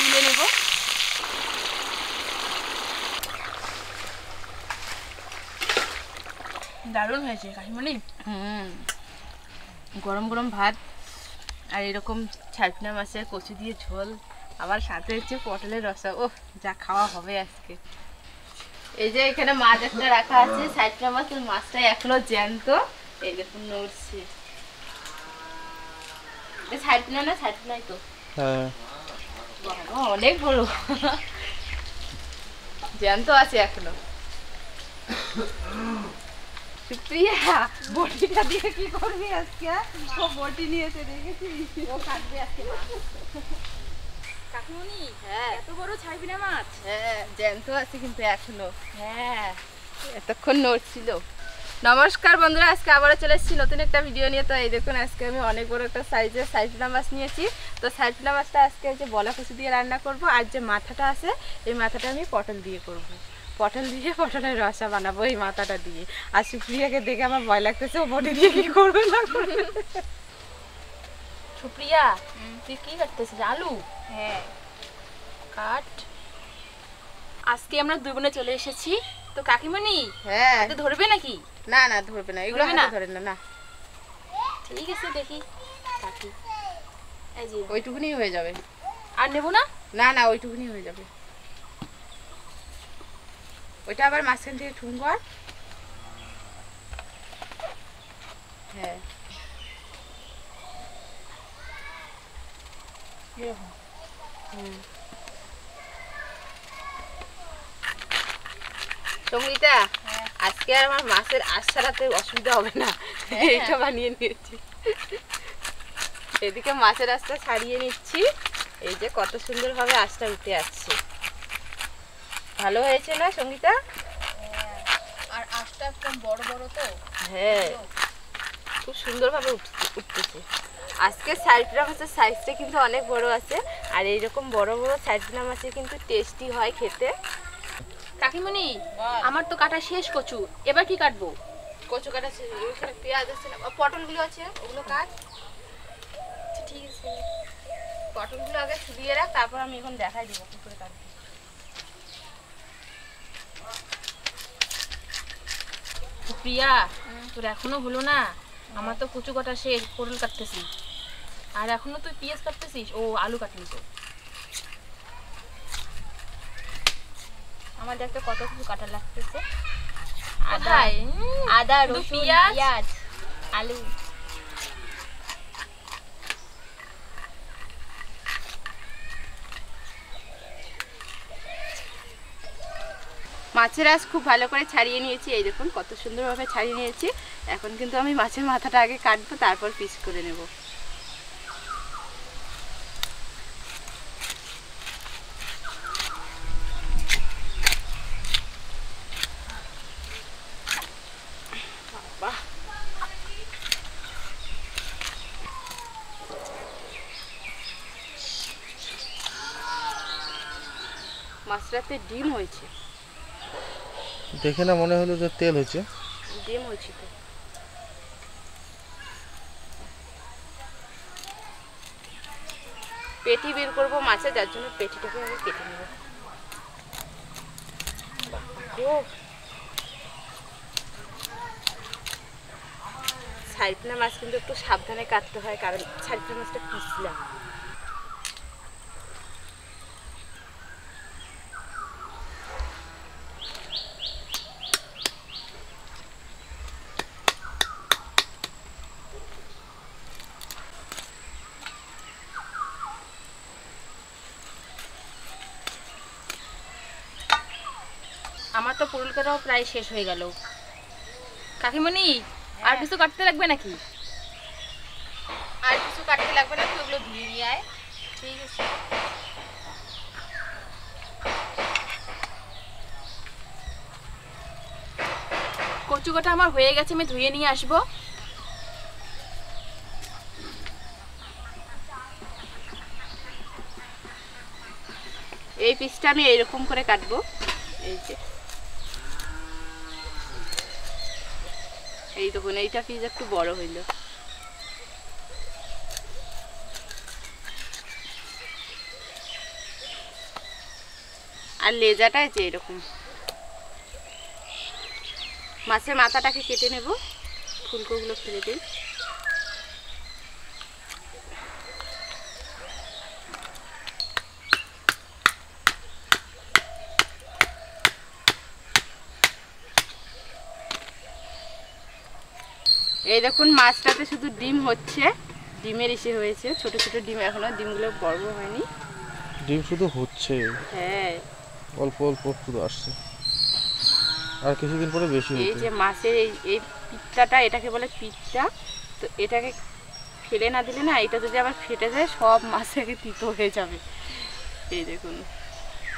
তুলে নেব। দারুণ হয়েছে কাকিমণি। গরম গরম ভাত আর এরকম ছাইপনা মাছের কচু দিয়ে ঝোল, আবার সাথে হচ্ছে পটলের রসা। ও যা খাওয়া হবে আজকে। এই যে এখানে মাছ একটা রাখা আছে, ছাইপনা মাছের মাছটা এখনো জ্যান্ত। এই দেখুন নড়ছে। ছাইপনা না, ছাইপনাই তো। হ্যাঁ বাবা অনেক বড়, জ্যান্ত আছে এখনো। সুপ্রিয়া বটিটা দিয়ে কি করবি আজকে? ও বটি নিয়েছে দেখেছিস? ও কাটবে আজকে মাছ। কাকিমণি হ্যাঁ এত বড় ছাইপিনা মাছ? হ্যাঁ জ্যান্ত আছে কিন্তু এখনো। হ্যাঁ এতক্ষণ নড়ছিল। নমস্কার বন্ধুরা, আজকে আবারও চলে এসেছি নতুন একটা ভিডিও নিয়ে। তো এই দেখুন আজকে আমি অনেক বড় একটা সাইজের ছাইপিনা মাছ নিয়েছি। তো ছাইপিনা মাছটা আজকে যে বলা কচু দিয়ে রান্না করব, আর যে মাথাটা আছে এই মাথাটা আমি পটল দিয়ে করব। পটল দিয়ে পটলের রসা বানাবো এই মাথাটা দিয়ে। আর সুপ্রিয়াকে দেখে আমার ভয় লাগতেছে, ও বটি দিয়ে কি করবে না করবে। সুপ্রিয়া তুই কি কাটতেছিস? আলু? হ্যাঁ কাট। আজকে আমরা দুই বোনে চলে এসেছি। তো কাকিমণি হ্যাঁ ধরবে নাকি? না না ধরবে না, এগুলো না ধরে না। না ঠিক আছে দেখি কাটি। এই যে ওইটুকুনি হয়ে যাবে। আর নেব না? না না ওইটুকুনি হয়ে যাবে। ওইটা আবার মাঝখান থেকে ঠুং কর। হ্যাঁ সঙ্গীতা আজকে আর আমার মাছের আশ ছাড়াতে অসুবিধা হবে না, এইটা বানিয়ে নিয়েছি। এদিকে মাছের আশটা ছাড়িয়ে নিচ্ছি। এই যে কত সুন্দর ভাবে আশটা উঠে আসছে। ভালো হয়েছে না সঙ্গীতা? আর আশটা একদম বড় বড় তো। হ্যাঁ খুব সুন্দর ভাবে উঠতেছে। আজকে ছাইপিনা মাছের সাইজটা কিন্তু অনেক বড় আছে। আর এইরকম বড় বড় ছাইপিনা মাছের কিন্তু টেস্টি হয় খেতে। কাকিমণি আমার তো কাটা শেষ কচু, এবার কি কাটবো? কচু কাটা শেষ, ওইখানে পেঁয়াজ আছে না, পটলগুলো আছে ওগুলো কাট। ঠিক আছে পটলগুলো আগে ছুলিয়ে রাখ, তারপর আমি এখন দেখাই দিব কি করে কাটবো। প্রিয়া তোর এখনো হলো না? আমার তো কচু কাটা শেষ, পটল কাটতেছি। আর এখনো তুই পেঁয়াজ কাটতেছিস? ও আলু কাটলি তো। আমার দেখতে কত কিছু কাটা লাগতেছে। আদা রসুন পেঁয়াজ আলু। মাছের আঁশ খুব ভালো করে ছাড়িয়ে নিয়েছি। এই দেখুন কত সুন্দরভাবে ছাড়িয়ে নিয়েছি। এখন কিন্তু আমি মাছের মাথাটা আগে কাটবো, তারপর পিস করে নেব। মাছটাতে ডিম হয়েছে, দেখে না মনে হলো যে তেল হয়েছে। ডিম হয়েছে তো। পেটি বের করবো মাছে, যার জন্য পেটিটাকে আগে কেটে নেব। ছাইপিনা মাছ কিন্তু একটু সাবধানে কাটতে হয়, কারণ ছাইপিনা মাছটা পিছলা। আমার তো পুরুল কাটাও প্রায় শেষ হয়ে গেল। কাকিমণি আর কিছু কাটতে লাগবে নাকি? আর কিছু কাটতে লাগবে না, তুই ওগুলো ধুয়ে নিয়ে আয়। ঠিক আছে। কচু কাটা আমার হয়ে গেছে, আমি ধুয়ে নিয়ে আসবো। এই পিসটা আমি এইরকম করে কাটবো। এই যে এই দেখুন এইটা পিস একটু বড় হইল। আর লেজাটা যে এরকম। মাছের মাথাটাকে কেটে নেব, ফুলকোগুলো ফেলে দিই। এই দেখুন মাছটাতে শুধু ডিম হচ্ছে, ডিমের ইসে হয়েছে, ছোট ছোট ডিম, এখনো ডিমগুলো বড় হয়নি। ডিম শুধু হচ্ছে, হ্যাঁ অল্প অল্প শুধু আসছে, আর কিছুদিন পরে বেশি হবে। এই যে মাছের এই পিত্তাটা, এটাকে বলে পিত্তা। তো এটাকে ফেলে না দিলে না, এটা যদি আবার ফেটে যায় সব মাছ থেকে তিতো হয়ে যাবে। এই দেখুন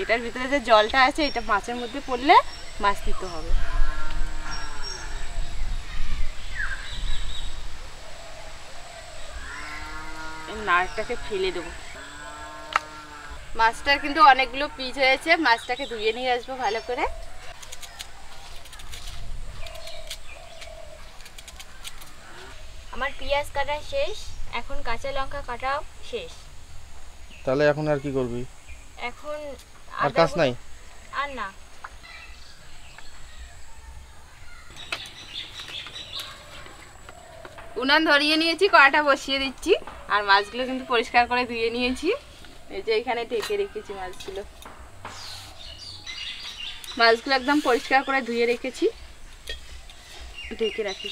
এটার ভিতরে যে জলটা আছে, এটা মাছের মধ্যে পড়লে মাছ তিতো হবে। নারটাকে ফেলে দেবো। মাছটার কিন্তু অনেকগুলো পিস হয়েছে, মাছটাকে ধুয়ে নিয়ে আসবো ভালো করে। আমার পেঁয়াজ কাটা শেষ, এখন কাঁচা লঙ্কা কাটাও শেষ। তাহলে এখন আর কি করবি? এখন আর কাজ নাই? আর না। উনান ধরিয়ে নিয়েছি, কড়াটা বসিয়ে দিচ্ছি। আর মাছগুলো কিন্তু পরিষ্কার করে ধুয়ে নিয়েছি। এই যে এখানে ঢেকে রেখেছি মাছগুলো। মাছগুলো একদম পরিষ্কার করে ধুয়ে রেখেছি, ঢেকে রাখি।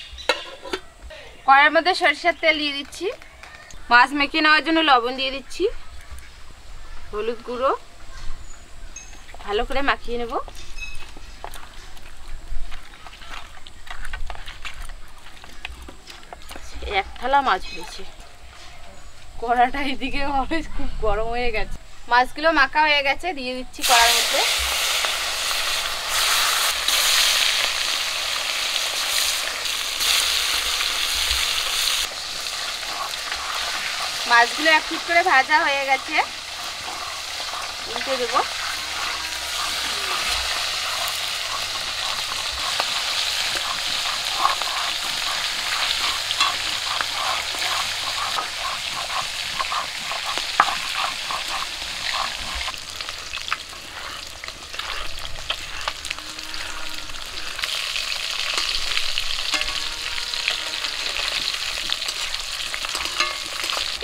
কড়ার মধ্যে সরিষার তেল দিয়ে দিচ্ছি। মাছ মেখে নেওয়ার জন্য লবণ দিয়ে দিচ্ছি, হলুদ গুঁড়ো, ভালো করে মাখিয়ে নেব। এক থালা মাছ হয়েছে, কড়াটা এদিকে হবে খুব গরম হয়ে গেছে। মাছগুলো মাখা হয়ে গেছে, দিয়ে দিচ্ছি কড়ার মধ্যে। মাছগুলো এক পিট করে ভাজা হয়ে গেছে, উল্টে দেবো।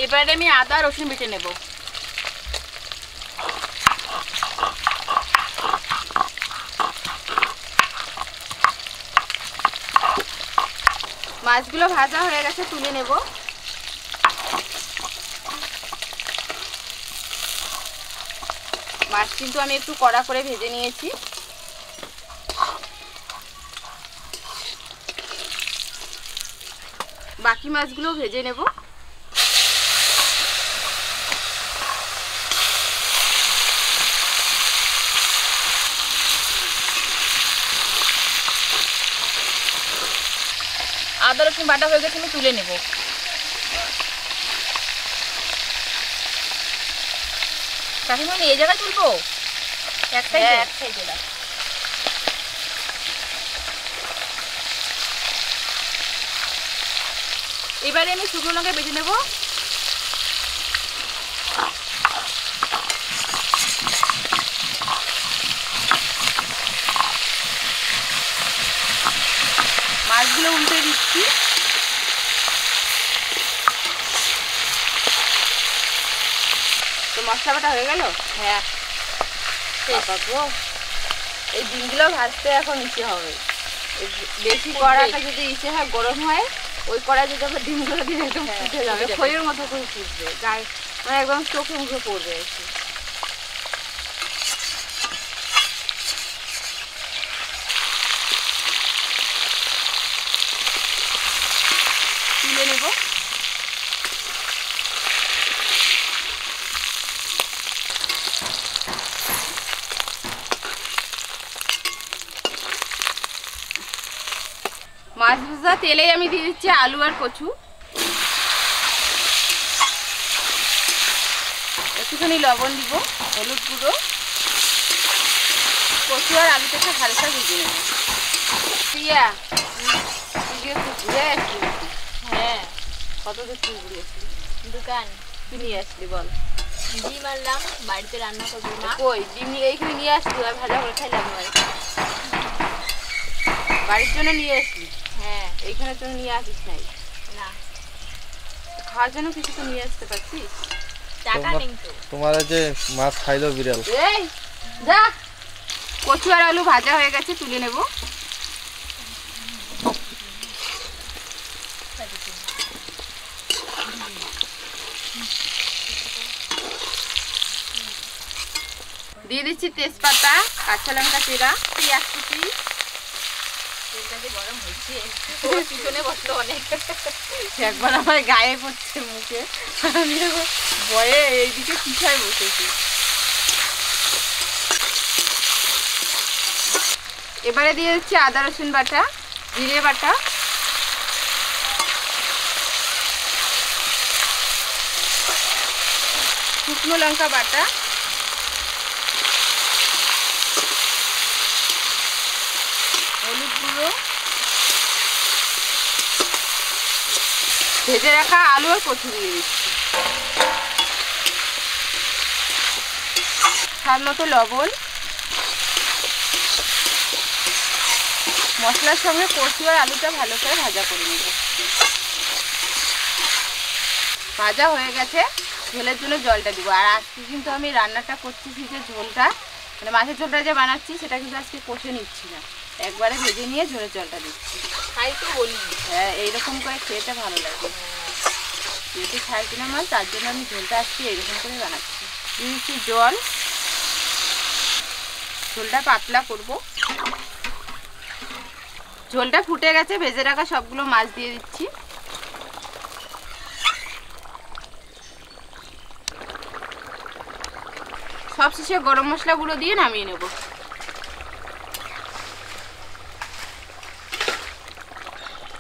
এবারে আমি আদা রসুন বেটে নেব। মাছগুলো ভাজা হয়ে গেছে, তুলে নেব। মাছ কিন্তু আমি একটু কড়া করে ভেজে নিয়েছি। বাকি মাছগুলো ভেজে নেব। আদা রসুন বাটা হয়ে গেছে, আমি তুলে নেব। কাকিমা এই জায়গায় তুলবো? একটাই দিলাম। এবারে আমি শুকনো লঙ্কা বেটে নেব। মাছগুলো উল্টে দিচ্ছি। তো মশলা বাটা হয়ে গেল? হ্যাঁ, এই ডিমগুলো ভাজতে এখন ইচ্ছে হবে। বেশি কড়াটা যদি ইচ্ছে হয় গরম হয়, ওই কড়াই যদি আবার ডিমগুলো দিয়ে একদম ফুটে যাবে, খইয়ের মতো করে ফুটবে, গায়ে মানে একদম চোখে মুখে পড়বে। তুলে নেব। মাছ ভাজা তেলেই আমি দিয়ে দিচ্ছি আলু আর কচু। একটুখানি লবণ দিব, হলুদ গুঁড়ো, কচু আর আলুটাকে হালকা ভেজে নেব। প্রিয়া, তুই একটু ঘুরে আসলি? হ্যাঁ। কত দূর তুই ঘুরে আসলি? দোকান। কি নিয়ে আসলি বল? ডিম আনলাম, বাড়িতে রান্না করবো মা। কই ডিম নিয়ে এইখানে নিয়ে আসলি, আর ভাজা করে খাইলাম হয়। বাড়ির জন্য নিয়ে আসলি? হ্যাঁ। এইখানের জন্য নিয়ে আসিস নাই? না, খাওয়ার জন্য কিছু তো নিয়ে আসতে পারছিস। টাকা নেই তো। তোমার যে মাছ খাইলো বিড়াল। এই যা, কচু আর আলু ভাজা হয়ে গেছে, তুলে নেব। দিয়ে দিচ্ছি তেজপাতা, কাঁচা লঙ্কা চেরা, পেঁয়াজ কুচি। তেলটা যে গরম হয়েছে, ও পিছনে বসলো অনেক। একবার আমার গায়ে পড়ছে মুখে, আমি আবার ভয়ে এইদিকে পিছায় বসেছি। এবারে দিয়ে দিচ্ছি আদা রসুন বাটা, জিরে বাটা, শুকনো লঙ্কা বাটা, হলুদ গুঁড়ো, ভেজে রাখা আলু আর কচু দিয়ে দিচ্ছি, স্বাদ মতো লবণ। মশলার সঙ্গে কচু আর আলুটা ভালো করে ভাজা করে নেব। ভাজা হয়ে গেছে, ঝোলের জন্য জলটা দিব। আর আজকে কিন্তু আমি রান্নাটা করছি যে ঝোলটা, মানে মাছের ঝোলটা যে বানাচ্ছি সেটা কিন্তু আজকে কষে নিচ্ছি না, একবারে ভেজে নিয়ে ঝোলের জলটা দিচ্ছি। তাই তো বলি। হ্যাঁ, এইরকম করে খেতে ভালো লাগে। যেহেতু ছাড় কিনা মাছ, তার জন্য আমি ঝোলটা আজকে এইরকম করে বানাচ্ছি। দিয়ে দিচ্ছি জল, ঝোলটা পাতলা করব। ঝোলটা ফুটে গেছে, ভেজে রাখা সবগুলো মাছ দিয়ে দিচ্ছি। সব শেষে গরম মশলা গুঁড়ো দিয়ে নামিয়ে নেব।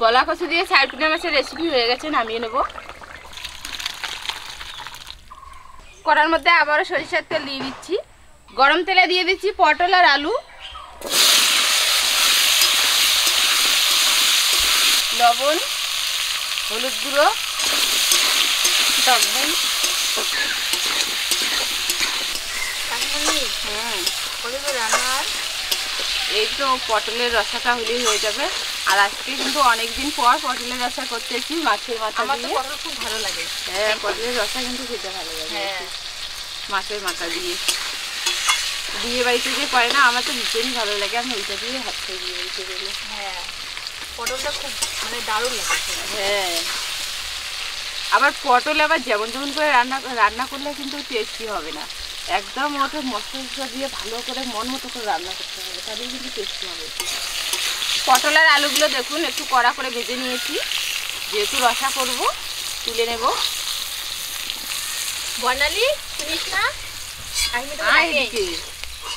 গলা কচু দিয়ে ছাইরপুনা মাছের রেসিপি হয়ে গেছে, নামিয়ে নেব। কড়ার মধ্যে আবারও সরিষার তেল দিয়ে দিচ্ছি। গরম তেলে দিয়ে দিচ্ছি পটল আর আলু, লবণ, হলুদ গুঁড়ো, লবণ। রান্নার এই তো পটলের রসাটা হলেই হয়ে যাবে। আর আজকে কিন্তু অনেকদিন পর পটলের রসা করতেছি মাছের মাথা আমার তো দিয়ে। পটল খুব ভালো লাগে। হ্যাঁ, পটলের রসা কিন্তু খেতে ভালো লাগে। হ্যাঁ, মাছের মাথা দিয়ে বিয়ে বাড়িতে যে করে না, আমার তো ভীষণই ভালো লাগে। আমি ওইটা দিয়ে ভাত খাই বিয়ে বাড়িতে গেলে। হ্যাঁ, পটলটা খুব মানে দারুণ লাগে। হ্যাঁ, আবার পটল আবার যেমন যেমন করে রান্না করলে কিন্তু টেস্টি হবে না। একদম ওটা মশলা দিয়ে ভালো করে মন মতো করে রান্না করতে হবে, তাহলেই কিন্তু টেস্টি হবে। পটল আর আলুগুলো দেখুন একটু কড়া করে ভেজে নিয়েছি, যেহেতু রসা করব তুলে নেব। বর্ণালী, শুনিস না?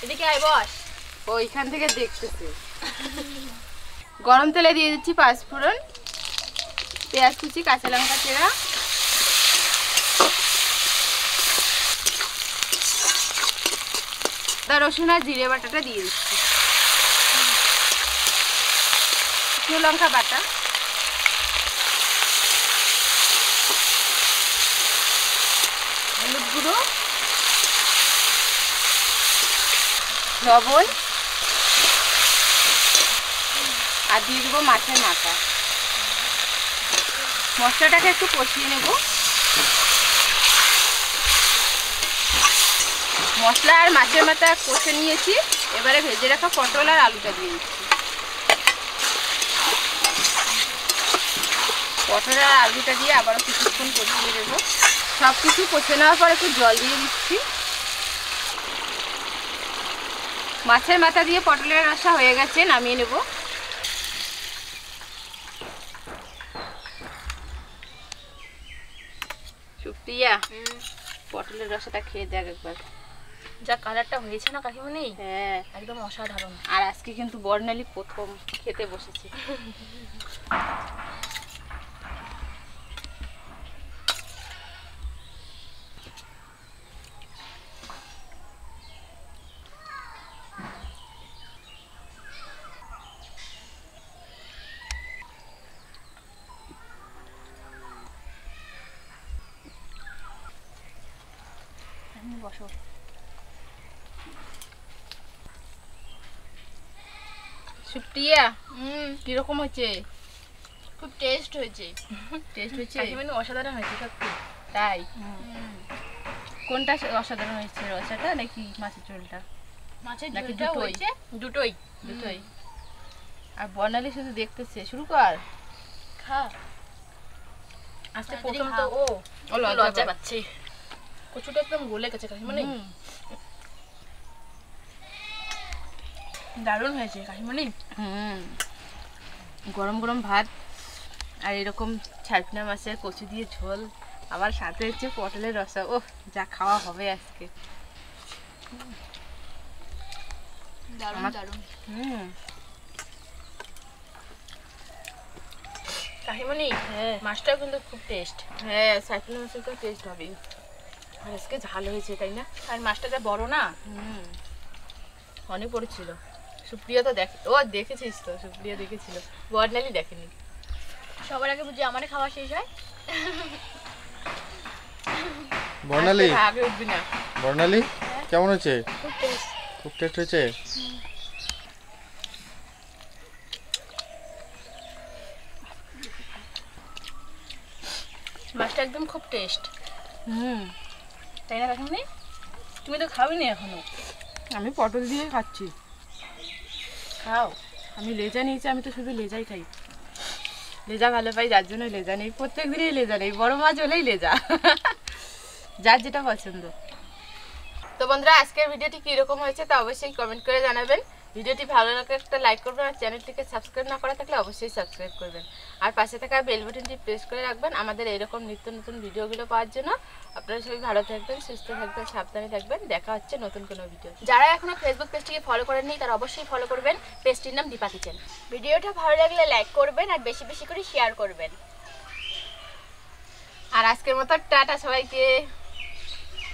এদিকে আয়, বস। ওইখান থেকে দেখতেছে। গরম তেলে দিয়ে দিচ্ছি পাঁচফোড়ন, পেঁয়াজ কুচি, কাঁচা লঙ্কা চেরা, আদা রসুন আর জিরে বাটাটা দিয়ে দিচ্ছি, শুকনো লঙ্কা বাটা, হলুদ গুঁড়ো, লবণ, আর দিয়ে দেবো মাছের মাথা। মশলাটাকে একটু কষিয়ে নেব। মশলা আর মাছের মাথা কষে নিয়েছি, এবারে ভেজে রাখা পটল আর আলুটা দিয়ে দিচ্ছি। পটল আর আলুটা দিয়ে আবারও কিছুক্ষণ কষিয়ে দেব। সব কিছু কষে নেওয়ার পর একটু জল দিয়ে দিচ্ছি। মাছের মাথা দিয়ে পটলের রসা হয়ে গেছে, নামিয়ে নেব। সুপ্রিয়া, পটলের রসাটা খেয়ে দেখ একবার। যা কালারটা হয়েছে না কাকিমণি, হ্যাঁ একদম অসাধারণ। আর আজকে কিন্তু বর্ণালী প্রথম খেতে বসেছে। বসো। সুপ্রিয়া কিরকম হয়েছে? খুব টেস্ট হয়েছে। টেস্ট হয়েছে? কাকিমানি অসাধারণ হয়েছে সত্যি। তাই? কোনটা অসাধারণ হয়েছে, রসাটা নাকি মাছের ঝোলটা? মাছের নাকি ঝোলটা দুটোই? হয়েছে দুটোই। দুটোই। আর বর্ণালী শুধু দেখতেছে, শুরু কর। খা। আজকে তাড়াতাড়ি প্রথম খা। তো ও লজ্জা পাচ্ছে। কচুটা একদম গলে গেছে কাকিমানি। দারুণ হয়েছে কাকিমানি। গরম গরম ভাত আর এরকম ছারপিনা মাছের কচু দিয়ে ঝোল, আবার সাথে হচ্ছে পটলের রসা। ও যা খাওয়া হবে আজকে। দারুণ দারুণ। কাকিমানি মাছটাও কিন্তু খুব টেস্ট। হ্যাঁ, ছারপিনা মাছের তো টেস্ট হবেই। আর আজকে ঝাল হয়েছে, তাই না? আর মাছটা যা বড় না। অনেক পড়েছিল। সুপ্রিয়া তো দেখেছিস তো, সুপ্রিয়া দেখেছিল, বর্ণালী দেখেনি। সবার আগে বুঝি আমারে খাওয়া শেষ হয়। বর্ণালী, আগে উঠবি না। বর্ণালী কেমন হয়েছে? খুব টেস্ট। খুব টেস্ট হয়েছে। মাছটা একদম খুব টেস্ট। তাই না কাকিমনি? তুমি তো খাওনি এখনো। আমি পটল দিয়ে খাচ্ছি। খাও। আমি লেজা নিয়েছি, আমি তো শুধু লেজাই খাই। লেজা ভালো পাই, যার জন্য লেজা নেই। প্রত্যেক দিনই লেজা নেই, বড় মাছ হলেই লেজা। যার যেটা পছন্দ। তো বন্ধুরা, আজকের ভিডিওটি কীরকম হয়েছে তা অবশ্যই কমেন্ট করে জানাবেন। ভিডিওটি ভালো লাগলে একটা লাইক করবেন, আর চ্যানেলটিকে সাবস্ক্রাইব না করা থাকলে অবশ্যই সাবস্ক্রাইব করবেন। আর পাশে থাকা বেল বাটনটি প্রেস করে রাখবেন আমাদের এরকম নিত্য নতুন ভিডিওগুলো পাওয়ার জন্য। আপনারা সবাই ভালো থাকবেন, সুস্থ থাকবেন, সাবধানে থাকবেন। দেখা হচ্ছে নতুন কোনো ভিডিও। যারা এখনো ফেসবুক পেজটিকে ফলো করেননি তারা অবশ্যই ফলো করবেন। পেজটির নাম দীপা কিচেন। ভিডিওটা ভালো লাগলে লাইক করবেন আর বেশি বেশি করে শেয়ার করবেন। আর আজকের মতো টাটা সবাইকে।